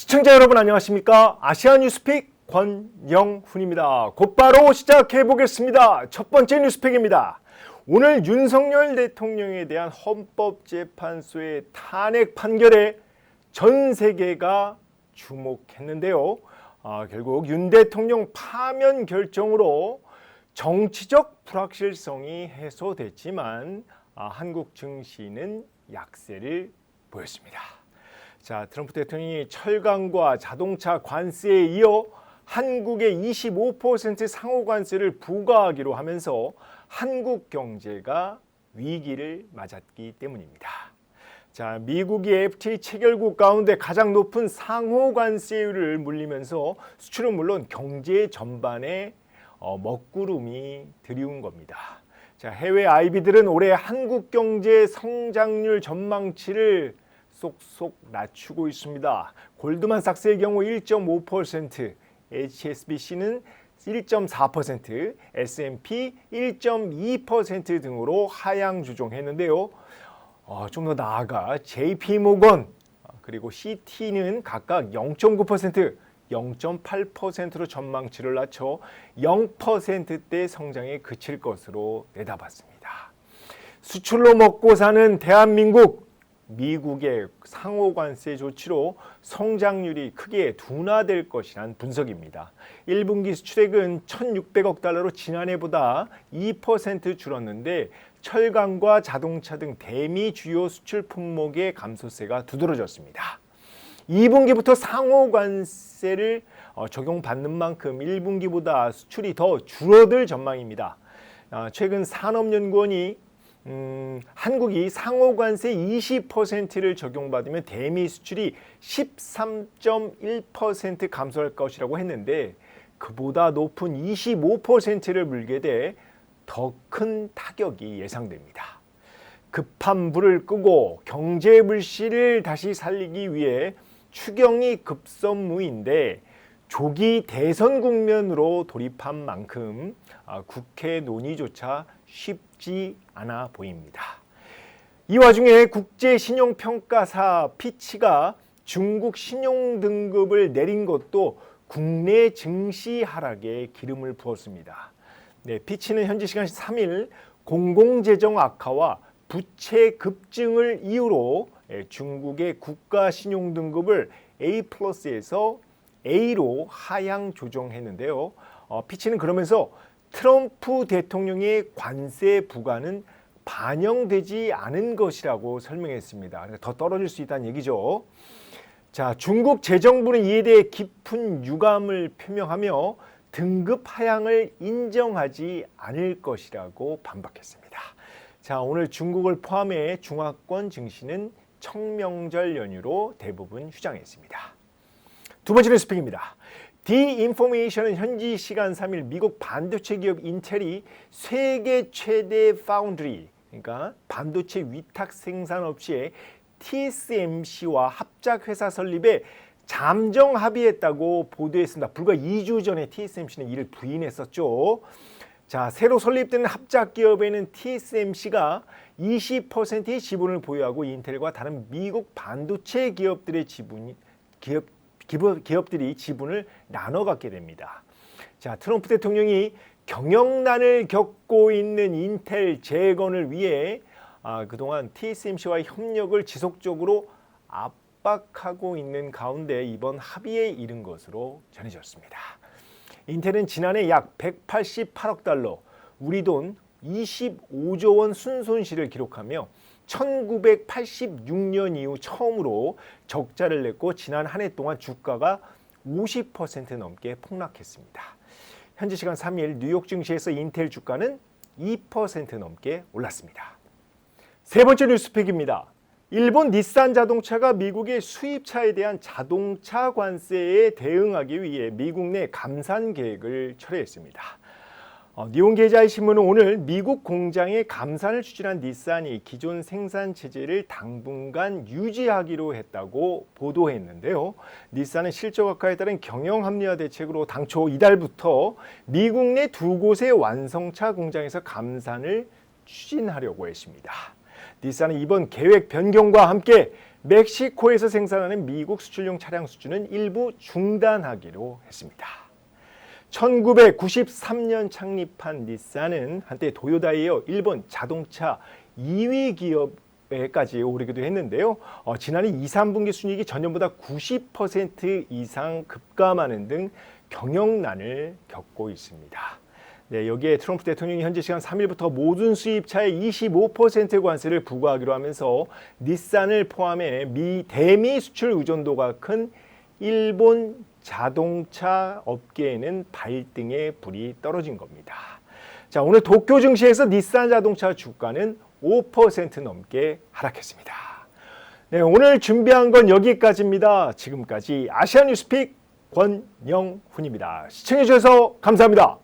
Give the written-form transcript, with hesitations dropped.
시청자 여러분 안녕하십니까? 아시아 뉴스픽 권영훈입니다. 곧바로 시작해 보겠습니다. 첫 번째 뉴스픽입니다. 오늘 윤석열 대통령에 대한 헌법재판소의 탄핵 판결에 전 세계가 주목했는데요. 결국 윤 대통령 파면 결정으로 정치적 불확실성이 해소됐지만 한국 증시는 약세를 보였습니다. 자, 트럼프 대통령이 철강과 자동차 관세에 이어 한국에 25% 상호 관세를 부과하기로 하면서 한국 경제가 위기를 맞았기 때문입니다. 자, 미국이 FTA 체결국 가운데 가장 높은 상호 관세율을 물리면서 수출은 물론 경제 전반에 먹구름이 들이운 겁니다. 자, 해외 IB들은 올해 한국 경제 성장률 전망치를 쏙쏙 낮추고 있습니다. 골드만삭스의 경우 1.5%, HSBC는 1.4%, S&P 1.2% 등으로 하향 조정했는데요. 좀 더 나아가 JP모건 그리고 CT는 각각 0.9%, 0.8%로 전망치를 낮춰 0%대 성장에 그칠 것으로 내다봤습니다. 수출로 먹고 사는 대한민국, 미국의 상호 관세 조치로 성장률이 크게 둔화될 것이란 분석입니다. 1분기 수출액은 1,600억 달러로 지난해보다 2% 줄었는데 철강과 자동차 등 대미 주요 수출 품목의 감소세가 두드러졌습니다. 2분기부터 상호 관세를 적용받는 만큼 1분기보다 수출이 더 줄어들 전망입니다. 최근 산업연구원이 한국이 상호관세 20%를 적용받으면 대미 수출이 13.1% 감소할 것이라고 했는데 그보다 높은 25%를 물게 돼 더 큰 타격이 예상됩니다. 급한 불을 끄고 경제 불씨를 다시 살리기 위해 추경이 급선무인데 조기 대선 국면으로 돌입한 만큼 국회 논의조차 쉽지 않아 보입니다. 이 와중에 국제신용평가사 피치가 중국 신용등급을 내린 것도 국내 증시 하락에 기름을 부었습니다. 피치는 현지 시간 3일 공공재정 악화와 부채 급증을 이유로 중국의 국가신용등급을 A+에서 A로 하향 조정했는데요. 피치는 그러면서 트럼프 대통령의 관세 부과는 반영되지 않은 것이라고 설명했습니다. 그러니까 더 떨어질 수 있다는 얘기죠. 자, 중국 재정부는 이에 대해 깊은 유감을 표명하며 등급 하향을 인정하지 않을 것이라고 반박했습니다. 자, 오늘 중국을 포함해 중화권 증시는 청명절 연휴로 대부분 휴장했습니다. 두 번째 뉴스픽입니다. 디인포메이션은 현지 시간 3일 미국 반도체 기업 인텔이 세계 최대 파운드리, 그러니까 반도체 위탁 생산 업체의 TSMC와 합작 회사 설립에 잠정 합의했다고 보도했습니다. 불과 2주 전에 TSMC는 이를 부인했었죠. 자, 새로 설립된 합작 기업에는 TSMC가 20%의 지분을 보유하고 인텔과 다른 미국 반도체 기업들의 기업들이 지분을 나눠 갖게 됩니다. 자, 트럼프 대통령이 경영난을 겪고 있는 인텔 재건을 위해 그동안 TSMC와의 협력을 지속적으로 압박하고 있는 가운데 이번 합의에 이른 것으로 전해졌습니다. 인텔은 지난해 약 188억 달러, 우리 돈 25조 원 순손실을 기록하며 1986년 이후 처음으로 적자를 냈고 지난 한 해 동안 주가가 50% 넘게 폭락했습니다. 현지 시간 3일 뉴욕 증시에서 인텔 주가는 2% 넘게 올랐습니다. 세 번째 뉴스픽입니다. 일본 닛산 자동차가 미국의 수입차에 대한 자동차 관세에 대응하기 위해 미국 내 감산 계획을 철회했습니다. 니혼게이자이 신문은 오늘 미국 공장에 감산을 추진한 닛산이 기존 생산 체제를 당분간 유지하기로 했다고 보도했는데요. 닛산은 실적 악화에 따른 경영 합리화 대책으로 당초 이달부터 미국 내 두 곳의 완성차 공장에서 감산을 추진하려고 했습니다. 닛산은 이번 계획 변경과 함께 멕시코에서 생산하는 미국 수출용 차량 수주는 일부 중단하기로 했습니다. 1993년 창립한 닛산은 한때 도요다에 이어 일본 자동차 2위 기업에까지 오르기도 했는데요. 지난해 2, 3분기 순이익이 전년보다 90% 이상 급감하는 등 경영난을 겪고 있습니다. 네, 여기에 트럼프 대통령이 현지 시간 3일부터 모든 수입차에 25% 관세를 부과하기로 하면서 닛산을 포함해 대미 수출 의존도가 큰 일본 자동차 업계에는 발등에 불이 떨어진 겁니다. 자, 오늘 도쿄 증시에서 닛산 자동차 주가는 5% 넘게 하락했습니다. 네, 오늘 준비한 건 여기까지입니다. 지금까지 아시아뉴스픽 권영훈입니다. 시청해 주셔서 감사합니다.